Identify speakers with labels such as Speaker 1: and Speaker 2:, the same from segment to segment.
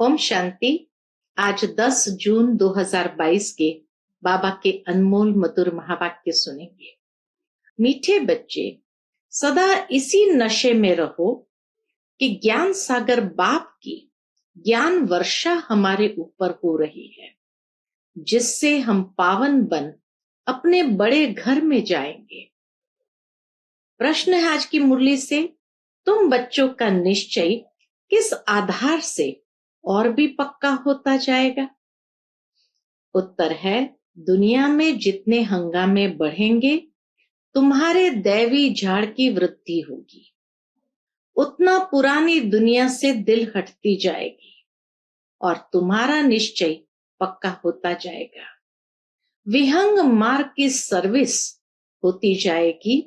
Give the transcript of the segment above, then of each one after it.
Speaker 1: ओम शांति। आज 10 जून 2022 के बाबा के अनमोल मधुर महावाक्य सुनेंगे। मीठे बच्चे, सदा इसी नशे में रहो कि ज्ञान सागर बाप की ज्ञान वर्षा हमारे ऊपर हो रही है, जिससे हम पावन बन अपने बड़े घर में जाएंगे। प्रश्न है आज की मुरली से, तुम बच्चों का निश्चय किस आधार से और भी पक्का होता जाएगा? उत्तर है, दुनिया में जितने हंगामे बढ़ेंगे तुम्हारे दैवी झाड़ की वृद्धि होगी, उतना पुरानी दुनिया से दिल हटती जाएगी और तुम्हारा निश्चय पक्का होता जाएगा। विहंग मार्ग की सर्विस होती जाएगी।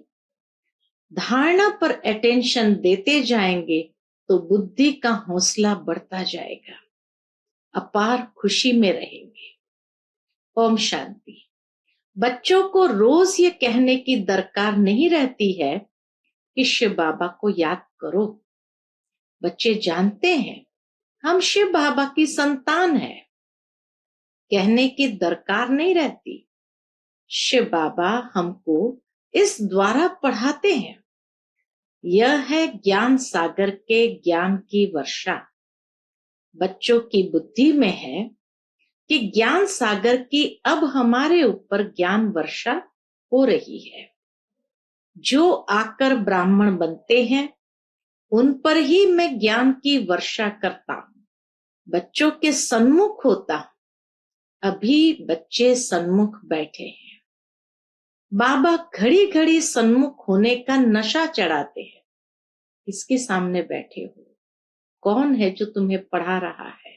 Speaker 1: धारणा पर अटेंशन देते जाएंगे तो बुद्धि का हौसला बढ़ता जाएगा। अपार खुशी में रहेंगे। ओम शांति। बच्चों को रोज ये कहने की दरकार नहीं रहती है कि शिव बाबा को याद करो। बच्चे जानते हैं हम शिव बाबा की संतान हैं। कहने की दरकार नहीं रहती। शिव बाबा हमको इस द्वारा पढ़ाते हैं। यह है ज्ञान सागर के ज्ञान की वर्षा। बच्चों की बुद्धि में है कि ज्ञान सागर की अब हमारे ऊपर ज्ञान वर्षा हो रही है। जो आकर ब्राह्मण बनते हैं उन पर ही मैं ज्ञान की वर्षा करता हूं। बच्चों के सन्मुख होता हूं। अभी बच्चे सन्मुख बैठे हैं। बाबा घड़ी घड़ी सन्मुख होने का नशा चढ़ाते हैं। किसके सामने बैठे हो? कौन है जो तुम्हें पढ़ा रहा है?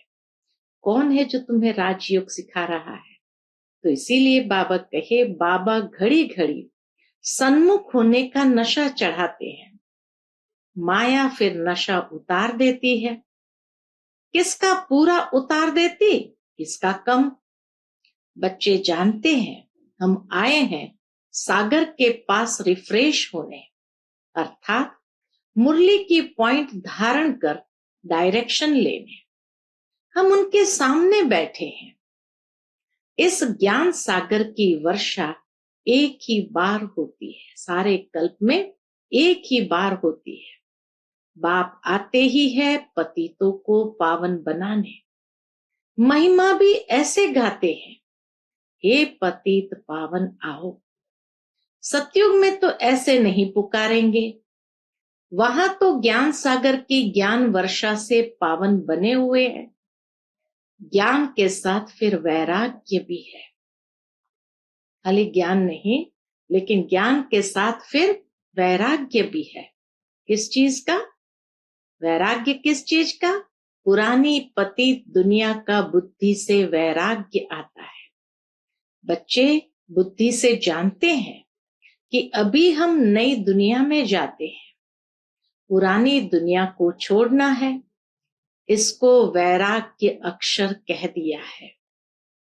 Speaker 1: कौन है जो तुम्हें राजयोग सिखा रहा है? तो इसीलिए बाबा कहे, बाबा घड़ी घड़ी सन्मुख होने का नशा चढ़ाते हैं। माया फिर नशा उतार देती है। किसका पूरा उतार देती, किसका कम? बच्चे जानते हैं हम आए हैं सागर के पास रिफ्रेश होने, अर्थात मुरली की पॉइंट धारण कर डायरेक्शन लेने। हम उनके सामने बैठे हैं। इस ज्ञान सागर की वर्षा एक ही बार होती है, सारे कल्प में एक ही बार होती है। बाप आते ही है पतितों को पावन बनाने। महिमा भी ऐसे गाते हैं, हे पतित पावन आओ। सतयुग में तो ऐसे नहीं पुकारेंगे। वहां तो ज्ञान सागर की ज्ञान वर्षा से पावन बने हुए हैं। ज्ञान के साथ फिर वैराग्य भी है। खाली ज्ञान नहीं, लेकिन ज्ञान के साथ फिर वैराग्य भी है। किस चीज का वैराग्य? किस चीज का? पुरानी पतित दुनिया का बुद्धि से वैराग्य आता है। बच्चे बुद्धि से जानते हैं कि अभी हम नई दुनिया में जाते हैं। पुरानी दुनिया को छोड़ना है। इसको वैराग्य अक्षर कह दिया है।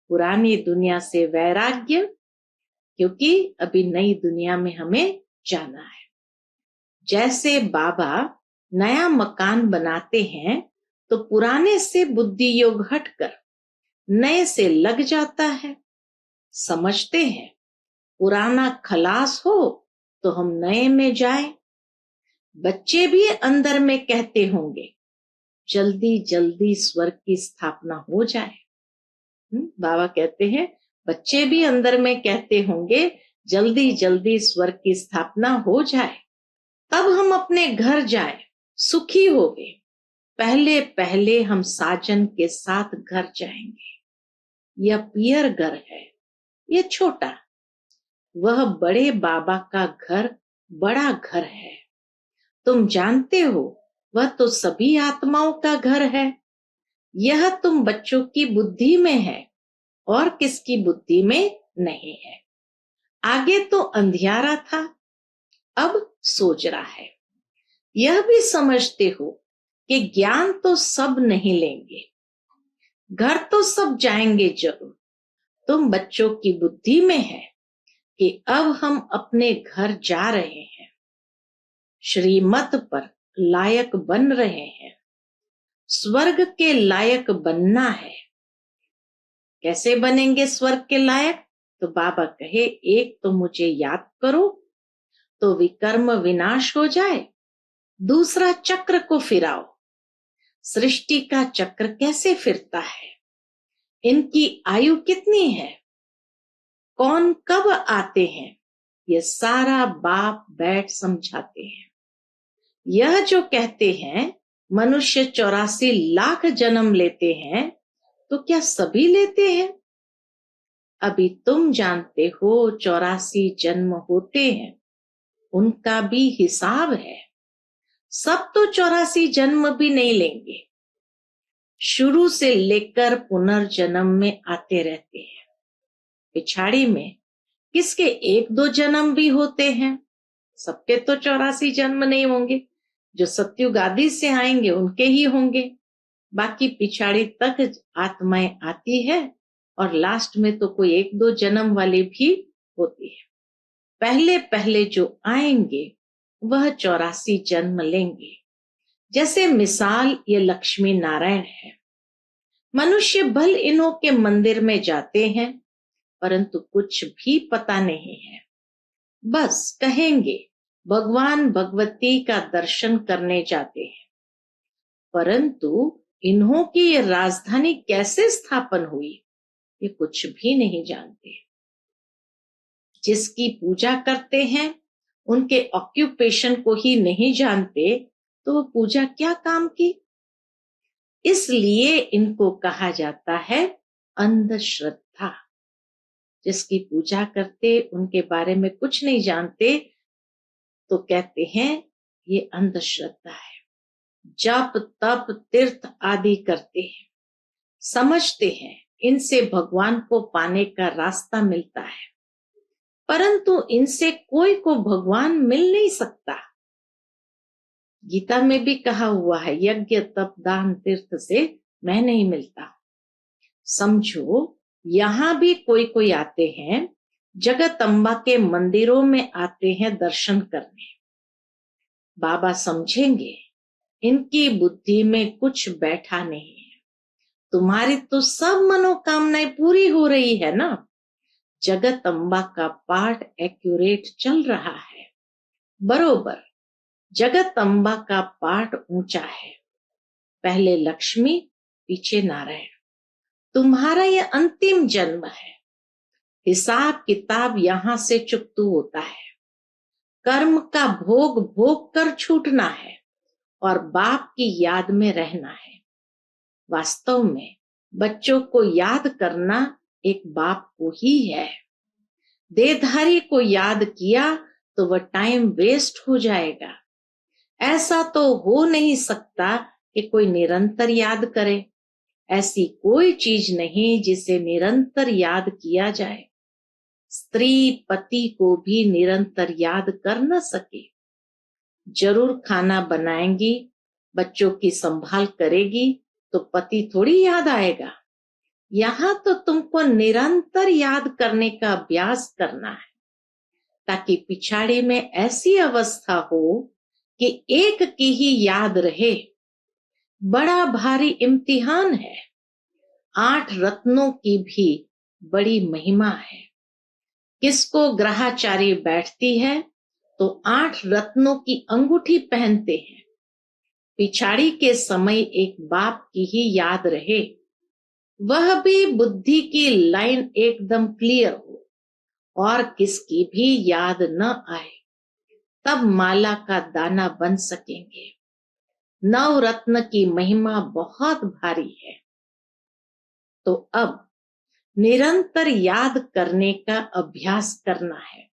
Speaker 1: पुरानी दुनिया से वैराग्य, क्योंकि अभी नई दुनिया में हमें जाना है। जैसे बाबा नया मकान बनाते हैं तो पुराने से बुद्धि योग हटकर नए से लग जाता है। समझते हैं पुराना खलास हो तो हम नए में जाएं। बच्चे भी अंदर में कहते होंगे, जल्दी जल्दी स्वर्ग की स्थापना हो जाए। बाबा कहते हैं बच्चे भी अंदर में कहते होंगे, जल्दी जल्दी स्वर्ग की स्थापना हो जाए, तब हम अपने घर जाएं, सुखी होंगे। पहले पहले हम साजन के साथ घर जाएंगे। यह पियर घर है, यह छोटा। वह बड़े बाबा का घर बड़ा घर है। तुम जानते हो वह तो सभी आत्माओं का घर है। यह तुम बच्चों की बुद्धि में है और किसकी बुद्धि में नहीं है। आगे तो अंधियारा था, अब सोजरा है। यह भी समझते हो कि ज्ञान तो सब नहीं लेंगे, घर तो सब जाएंगे जरूर। तुम बच्चों की बुद्धि में है कि अब हम अपने घर जा रहे हैं, श्रीमत पर लायक बन रहे हैं। स्वर्ग के लायक बनना है। कैसे बनेंगे स्वर्ग के लायक? तो बाबा कहे, एक तो मुझे याद करो तो विकर्म विनाश हो जाए, दूसरा चक्र को फिराओ। सृष्टि का चक्र कैसे फिरता है, इनकी आयु कितनी है, कौन कब आते हैं, ये सारा बाप बैठ समझाते हैं। यह जो कहते हैं मनुष्य 84 लाख जन्म लेते हैं, तो क्या सभी लेते हैं? अभी तुम जानते हो 84 जन्म होते हैं, उनका भी हिसाब है। सब तो 84 जन्म भी नहीं लेंगे, शुरू से लेकर पुनर्जन्म में आते रहते हैं। पिछाड़ी में किसके 1-2 जन्म भी होते हैं, सबके तो 84 जन्म नहीं होंगे। जो सत्युग आदि से आएंगे उनके ही होंगे। बाकी पिछाड़ी तक आत्माएं आती है और लास्ट में तो कोई 1-2 जन्म वाले भी होती है। पहले पहले जो आएंगे वह 84 जन्म लेंगे। जैसे मिसाल ये लक्ष्मी नारायण है। मनुष्य भल इन्हों के मंदिर में जाते हैं, परंतु कुछ भी पता नहीं है। बस कहेंगे भगवान भगवती का दर्शन करने जाते हैं, परंतु इन्हों की ये राजधानी कैसे स्थापन हुई ये कुछ भी नहीं जानते। जिसकी पूजा करते हैं उनके ऑक्यूपेशन को ही नहीं जानते, तो वो पूजा क्या काम की? इसलिए इनको कहा जाता है अंधश्रद्धा। जिसकी पूजा करते उनके बारे में कुछ नहीं जानते, तो कहते हैं ये अंधश्रद्धा है। जप तप तीर्थ आदि करते हैं, समझते हैं इनसे भगवान को पाने का रास्ता मिलता है, परंतु इनसे कोई को भगवान मिल नहीं सकता। गीता में भी कहा हुआ है, यज्ञ तप दान तीर्थ से मैं नहीं मिलता। समझो यहां भी कोई कोई आते हैं, जगदम्बा के मंदिरों में आते हैं दर्शन करने। बाबा समझेंगे इनकी बुद्धि में कुछ बैठा नहीं है। तुम्हारी तो सब मनोकामनाएं पूरी हो रही है ना। जगदम्बा का पाठ एक्यूरेट चल रहा है, बरोबर। जगदम्बा का पाठ ऊंचा है, पहले लक्ष्मी पीछे नारायण। तुम्हारा यह अंतिम जन्म है, हिसाब किताब यहां से चुकतू होता है। कर्म का भोग भोग कर छूटना है और बाप की याद में रहना है। वास्तव में बच्चों को याद करना एक बाप को ही है। देहधारी को याद किया तो वह टाइम वेस्ट हो जाएगा। ऐसा तो हो नहीं सकता कि कोई निरंतर याद करे। ऐसी कोई चीज नहीं जिसे निरंतर याद किया जाए। स्त्री पति को भी निरंतर याद कर न सके। जरूर खाना बनाएंगी, बच्चों की संभाल करेगी, तो पति थोड़ी याद आएगा। यहाँ तो तुमको निरंतर याद करने का अभ्यास करना है, ताकि पिछाड़ी में ऐसी अवस्था हो कि एक की ही याद रहे। बड़ा भारी इम्तिहान है। 8 रत्नों की भी बड़ी महिमा है। किसको ग्रहाचारी बैठती है तो 8 रत्नों की अंगूठी पहनते हैं। पिछाड़ी के समय एक बाप की ही याद रहे, वह भी बुद्धि की लाइन एकदम क्लियर हो और किसकी भी याद न आए, तब माला का दाना बन सकेंगे। 9 रत्न की महिमा बहुत भारी है। तो अब निरंतर याद करने का अभ्यास करना है।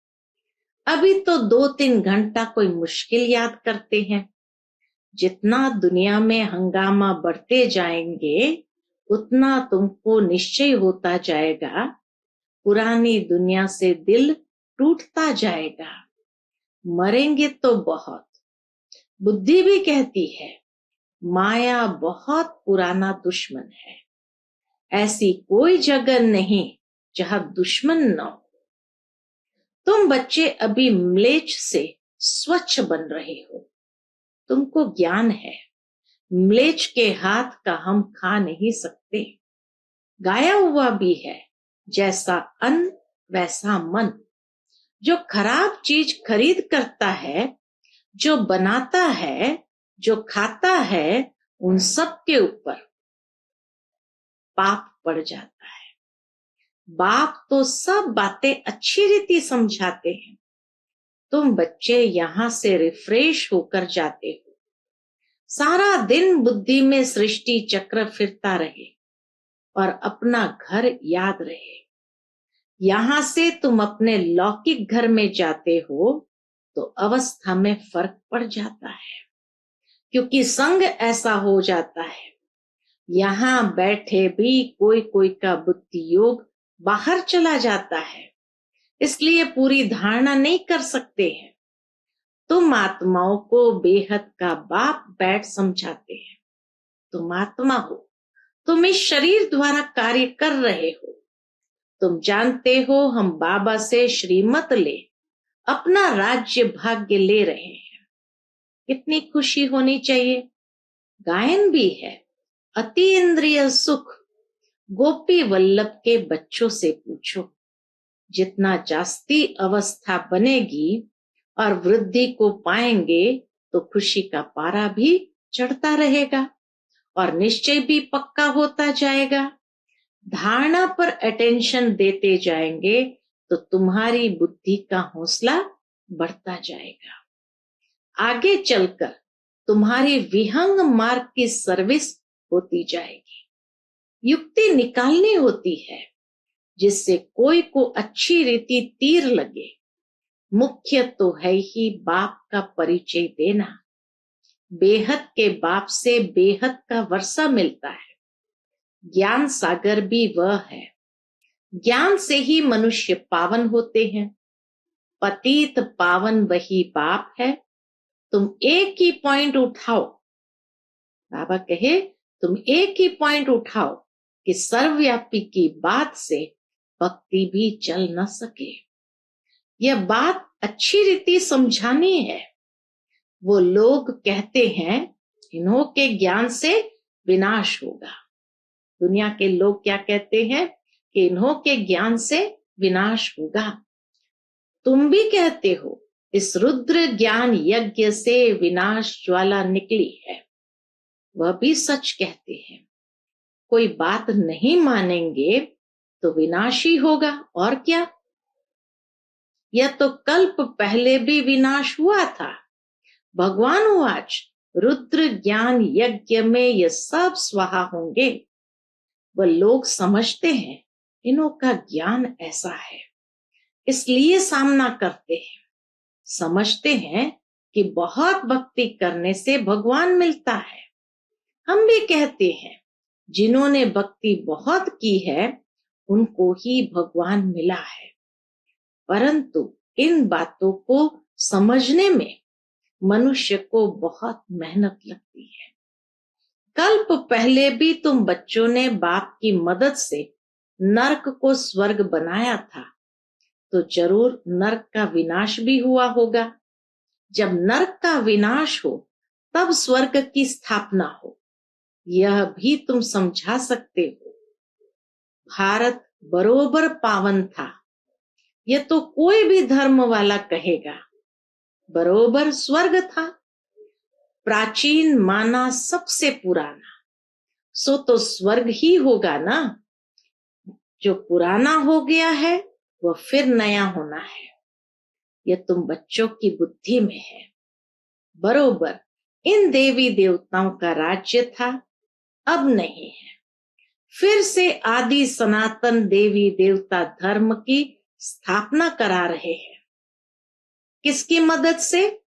Speaker 1: अभी तो 2-3 घंटा कोई मुश्किल याद करते हैं। जितना दुनिया में हंगामा बढ़ते जाएंगे उतना तुमको निश्चय होता जाएगा, पुरानी दुनिया से दिल टूटता जाएगा। मरेंगे तो बहुत। बुद्धि भी कहती है माया बहुत पुराना दुश्मन है। ऐसी कोई जगह नहीं जहां दुश्मन न हो। तुम बच्चे अभी म्लेच्छ से स्वच्छ बन रहे हो। तुमको ज्ञान है, म्लेच्छ के हाथ का हम खा नहीं सकते। गाया हुआ भी है, जैसा अन्न वैसा मन। जो खराब चीज खरीद करता है, जो बनाता है, जो खाता है, उन सब के ऊपर पाप पड़ जाता है। बाप तो सब बातें अच्छी रीति समझाते हैं। तुम बच्चे यहां से रिफ्रेश होकर जाते हो। सारा दिन बुद्धि में सृष्टि चक्र फिरता रहे और अपना घर याद रहे। यहां से तुम अपने लौकिक घर में जाते हो तो अवस्था में फर्क पड़ जाता है, क्योंकि संग ऐसा हो जाता है। यहां बैठे भी कोई कोई का बुद्धि योग बाहर चला जाता है, इसलिए पूरी धारणा नहीं कर सकते हैं। तुम आत्माओं को बेहद का बाप बैठ समझाते हैं। तुम आत्मा हो, तुम इस शरीर द्वारा कार्य कर रहे हो। तुम जानते हो हम बाबा से श्रीमत ले अपना राज्य भाग्य ले रहे हैं। कितनी खुशी होनी चाहिए। गायन भी है, अति इंद्रिय सुख गोपी वल्लभ के बच्चों से पूछो। जितना जास्ती अवस्था बनेगी और वृद्धि को पाएंगे तो खुशी का पारा भी चढ़ता रहेगा और निश्चय भी पक्का होता जाएगा। धारणा पर अटेंशन देते जाएंगे तो तुम्हारी बुद्धि का हौसला बढ़ता जाएगा। आगे चलकर तुम्हारी विहंग मार्ग की सर्विस होती जाएगी। युक्ति निकालनी होती है जिससे कोई को अच्छी रीति तीर लगे। मुख्य तो है ही बाप का परिचय देना। बेहद के बाप से बेहद का वर्षा मिलता है। ज्ञान सागर भी वह है। ज्ञान से ही मनुष्य पावन होते हैं। पतित पावन वही बाप है। तुम एक ही पॉइंट उठाओ। बाबा कहे तुम एक ही पॉइंट उठाओ कि सर्वव्यापी की बात से भक्ति भी चल न सके। यह बात अच्छी रीति समझानी है। वो लोग कहते हैं इन्हों के ज्ञान से विनाश होगा। दुनिया के लोग क्या कहते हैं कि इन्हों के ज्ञान से विनाश होगा। तुम भी कहते हो इस रुद्र ज्ञान यज्ञ से विनाश ज्वाला निकली है। वह भी सच कहते हैं। कोई बात नहीं मानेंगे तो विनाश ही होगा, और क्या। यह तो कल्प पहले भी विनाश हुआ था। भगवान आज रुद्र ज्ञान यज्ञ में ये सब स्वाहा होंगे। वह लोग समझते हैं इन्हों का ज्ञान ऐसा है, इसलिए सामना करते हैं। समझते हैं कि बहुत भक्ति करने से भगवान मिलता है। हम भी कहते हैं जिन्होंने भक्ति बहुत की है उनको ही भगवान मिला है। परंतु इन बातों को समझने में मनुष्य को बहुत मेहनत लगती है। कल्प पहले भी तुम बच्चों ने बाप की मदद से नरक को स्वर्ग बनाया था, तो जरूर नरक का विनाश भी हुआ होगा। जब नरक का विनाश हो तब स्वर्ग की स्थापना हो, यह भी तुम समझा सकते हो। भारत बरोबर पावन था, यह तो कोई भी धर्म वाला कहेगा। बरोबर स्वर्ग था। प्राचीन माना सबसे पुराना, सो तो स्वर्ग ही होगा ना। जो पुराना हो गया है वह फिर नया होना है। यह तुम बच्चों की बुद्धि में है। बरोबर इन देवी देवताओं का राज्य था, अब नहीं है। फिर से आदि सनातन देवी देवता धर्म की स्थापना करा रहे हैं। किसकी मदद से?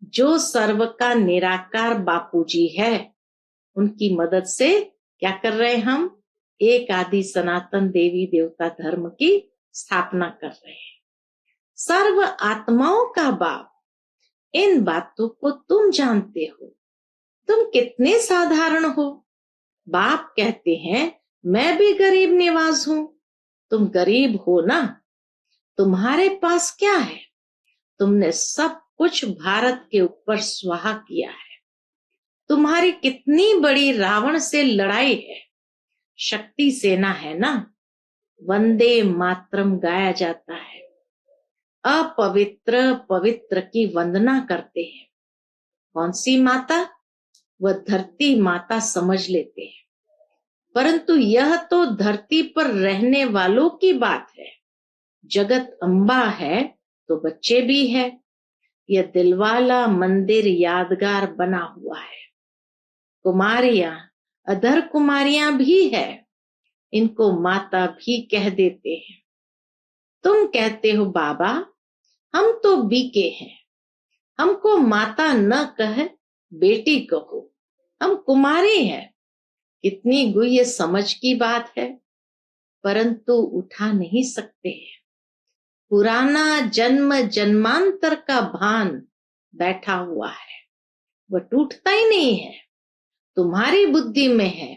Speaker 1: जो सर्व का निराकार बापूजी है, उनकी मदद से क्या कर रहे हैं हम? एक आदि सनातन देवी देवता धर्म की स्थापना कर रहे हैं। सर्व आत्माओं का बाप। इन बातों को तुम जानते हो। तुम कितने साधारण हो। बाप कहते हैं मैं भी गरीब निवाज हूं। तुम गरीब हो ना। तुम्हारे पास क्या है? तुमने सब कुछ भारत के ऊपर स्वाहा किया है। तुम्हारी कितनी बड़ी रावण से लड़ाई है, शक्ति सेना है ना। वंदे मातरम गाया जाता है। अपवित्र पवित्र की वंदना करते हैं। कौन सी माता? वह धरती माता समझ लेते हैं, परंतु यह तो धरती पर रहने वालों की बात है। जगत अम्बा है तो बच्चे भी है। यह दिलवाला मंदिर यादगार बना हुआ है। कुमारियां, अधर कुमारियां भी है, इनको माता भी कह देते हैं। तुम कहते हो बाबा हम तो बीके हैं, हमको माता न कह बेटी कहो, हम कुमारी हैं। कितनी गुह्य समझ की बात है, परंतु उठा नहीं सकते। पुराना जन्म जन्मांतर का भान बैठा हुआ है, वह टूटता ही नहीं है। तुम्हारी बुद्धि में है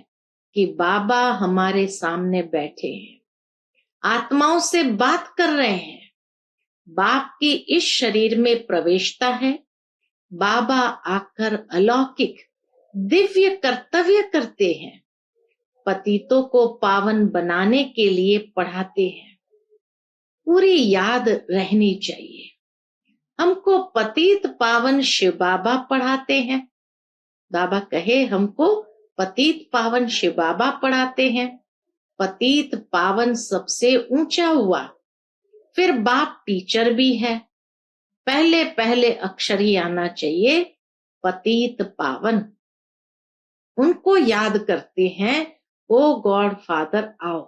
Speaker 1: कि बाबा हमारे सामने बैठे हैं, आत्माओं से बात कर रहे हैं। बाप की इस शरीर में प्रवेशता है। बाबा आकर अलौकिक दिव्य कर्तव्य करते हैं। पतितों को पावन बनाने के लिए पढ़ाते हैं। पूरी याद रहनी चाहिए। हमको पतित पावन शिव बाबा पढ़ाते हैं। बाबा कहे हमको पतित पावन शिव बाबा पढ़ाते हैं। पतित पावन सबसे ऊंचा हुआ, फिर बाप टीचर भी है। पहले पहले अक्षर ही आना चाहिए, पतित पावन। उनको याद करते हैं, ओ गॉड फादर आओ,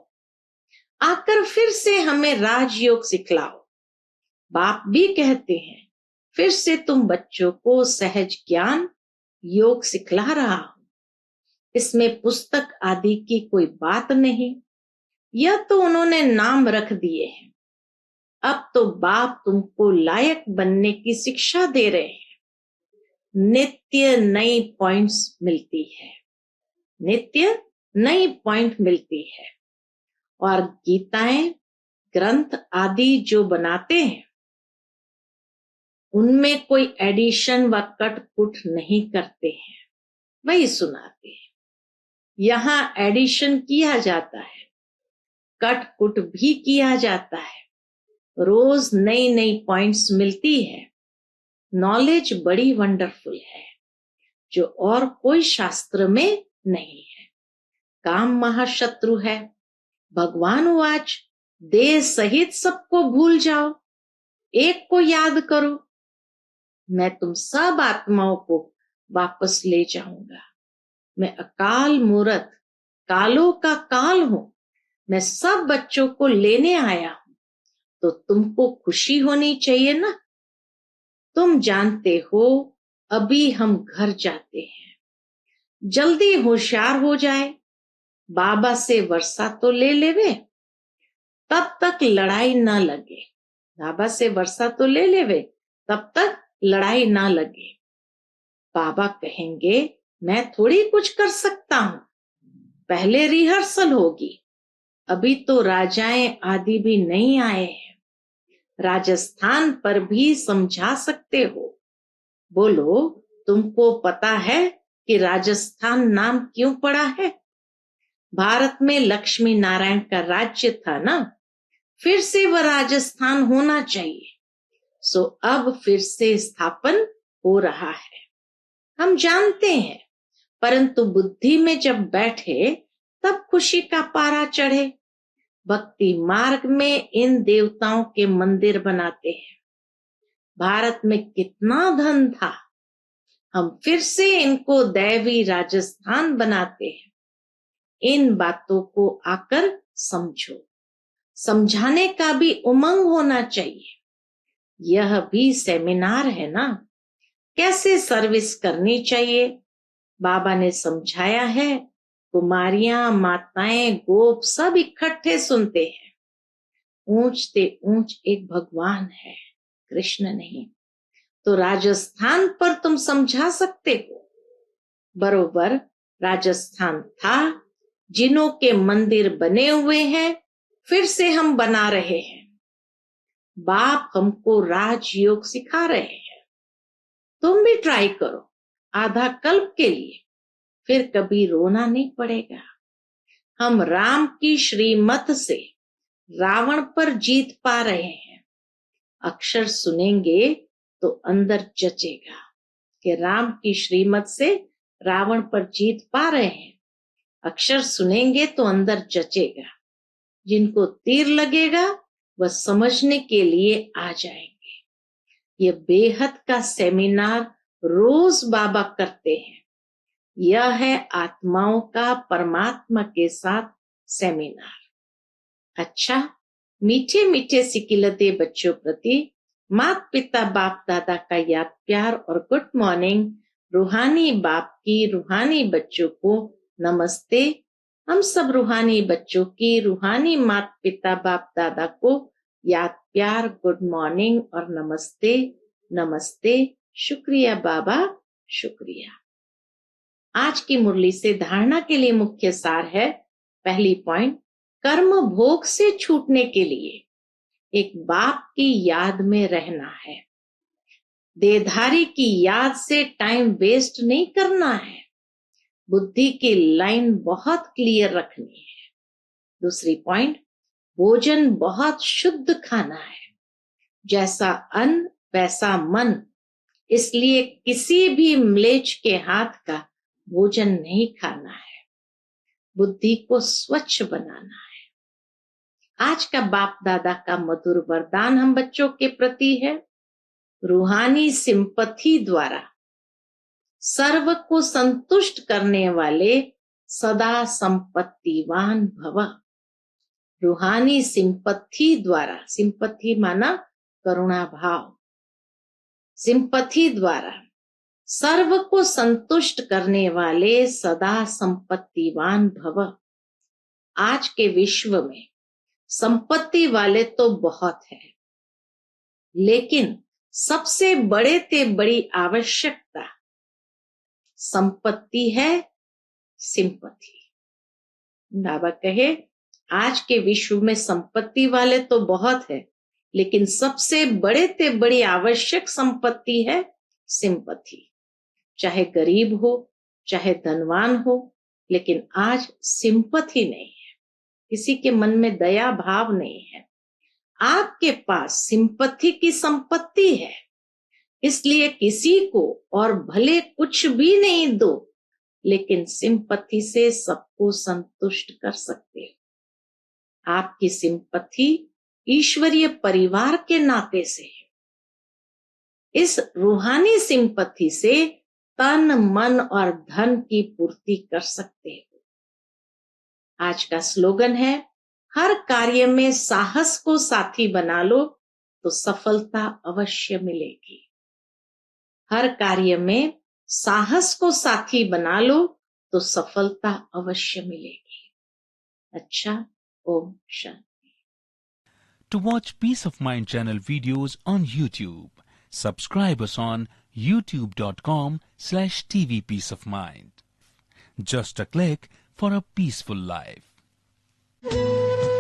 Speaker 1: आकर फिर से हमें राजयोग सिखलाओ। बाप भी कहते हैं फिर से तुम बच्चों को सहज ज्ञान योग सिखला रहा हूं। इसमें पुस्तक आदि की कोई बात नहीं, यह तो उन्होंने नाम रख दिए हैं। अब तो बाप तुमको लायक बनने की शिक्षा दे रहे हैं। नित्य नई पॉइंट्स मिलती है, नित्य नई पॉइंट मिलती है। और गीताएं ग्रंथ आदि जो बनाते हैं उनमें कोई एडिशन व कट पुट नहीं करते हैं, वही सुनाते हैं। यहाँ एडिशन किया जाता है, कट पुट भी किया जाता है। रोज नई नई पॉइंट्स मिलती है। नॉलेज बड़ी वंडरफुल है, जो और कोई शास्त्र में नहीं है। काम महाशत्रु है। भगवान वाच देह सहित सबको भूल जाओ, एक को याद करो, मैं तुम सब आत्माओं को वापस ले जाऊंगा। मैं अकाल मूरत, कालों का काल हूं। मैं सब बच्चों को लेने आया हूं, तो तुमको खुशी होनी चाहिए ना। तुम जानते हो अभी हम घर जाते हैं, जल्दी होशियार हो जाए, बाबा से वर्षा तो ले लेवे, तब तक लड़ाई ना लगे। बाबा से वर्षा तो ले लेवे, तब तक लड़ाई ना लगे। बाबा कहेंगे मैं थोड़ी कुछ कर सकता हूं, पहले रिहर्सल होगी। अभी तो राजाएं आदि भी नहीं आए हैं। राजस्थान पर भी समझा सकते हो। बोलो तुमको पता है कि राजस्थान नाम क्यों पड़ा है? भारत में लक्ष्मी नारायण का राज्य था ना, फिर से वह राजस्थान होना चाहिए। सो अब फिर से स्थापन हो रहा है, हम जानते हैं। परंतु बुद्धि में जब बैठे तब खुशी का पारा चढ़े। भक्ति मार्ग में इन देवताओं के मंदिर बनाते हैं। भारत में कितना धन था, हम फिर से इनको दैवी राजस्थान बनाते हैं। इन बातों को आकर समझो। समझाने का भी उमंग होना चाहिए। यह भी सेमिनार है ना, कैसे सर्विस करनी चाहिए। बाबा ने समझाया है। कुमारियां, माताएं, गोप सब इकट्ठे सुनते हैं। ऊंचते ऊंच एक भगवान है, कृष्ण नहीं। तो राजस्थान पर तुम समझा सकते हो। बरोबर राजस्थान था, जिनों के मंदिर बने हुए हैं, फिर से हम बना रहे हैं। बाप हमको राजयोग सिखा रहे हैं। तुम भी ट्राई करो, आधा कल्प के लिए, फिर कभी रोना नहीं पड़ेगा। हम राम की श्रीमत से रावण पर जीत पा रहे हैं। अक्षर सुनेंगे तो अंदर जचेगा कि राम की श्रीमत से रावण पर जीत पा रहे हैं। अक्षर सुनेंगे तो अंदर जचेगा। जिनको तीर लगेगा वह समझने के लिए आ जाएंगे। ये बेहद का सेमिनार रोज बाबा करते हैं। यह है आत्माओं का परमात्मा के साथ सेमिनार। अच्छा, मीठे मीठे सिकिलते बच्चों प्रति माता पिता बाप दादा का याद प्यार और गुड मॉर्निंग। रूहानी बाप की रूहानी बच्चों को नमस्ते। हम सब रूहानी बच्चों की रूहानी माता पिता बाप दादा को याद प्यार गुड मॉर्निंग और नमस्ते नमस्ते। शुक्रिया बाबा, शुक्रिया। आज की मुरली से धारणा के लिए मुख्य सार है। पहली पॉइंट, कर्म भोग से छूटने के लिए एक बाप की याद में रहना है। देहधारी की याद से टाइम वेस्ट नहीं करना है। बुद्धि की लाइन बहुत क्लियर रखनी है। दूसरी पॉइंट, भोजन बहुत शुद्ध खाना है। जैसा अन्न वैसा मन, इसलिए किसी भी म्लेच्छ के हाथ का भोजन नहीं खाना है। बुद्धि को स्वच्छ बनाना है। आज का बाप दादा का मधुर वरदान हम बच्चों के प्रति है। रूहानी सिंपथी द्वारा सर्व को संतुष्ट करने वाले सदा संपत्तिवान भव। रूहानी सिंपथी द्वारा, सिंपथी माना करुणा भाव, सिंपथी द्वारा सर्व को संतुष्ट करने वाले सदा संपत्तिवान भव। आज के विश्व में संपत्ति वाले तो बहुत है, लेकिन सबसे बड़े ते बड़ी आवश्यकता संपत्ति है, सिंपथी। बाबा कहे आज के विश्व में संपत्ति वाले तो बहुत है, लेकिन सबसे बड़े ते बड़ी आवश्यक संपत्ति है सिंपथी। चाहे गरीब हो चाहे धनवान हो, लेकिन आज सिंपथी नहीं है। किसी के मन में दया भाव नहीं है। आपके पास सिंपथी की संपत्ति है, इसलिए किसी को और भले कुछ भी नहीं दो, लेकिन सिंपथी से सबको संतुष्ट कर सकते हो। आपकी सिंपथी ईश्वरीय परिवार के नाते से है। इस रूहानी सिंपथी से तन मन और धन की पूर्ति कर सकते हो। आज का स्लोगन है, हर कार्य में साहस को साथी बना लो तो सफलता अवश्य मिलेगी। हर कार्य में साहस को साथी बना लो तो सफलता अवश्य मिलेगी। अच्छा, Om Shanti.
Speaker 2: To watch Peace of Mind channel videos on YouTube, subscribe us on youtube.com/tvpeaceofmind. Just a click for a peaceful life.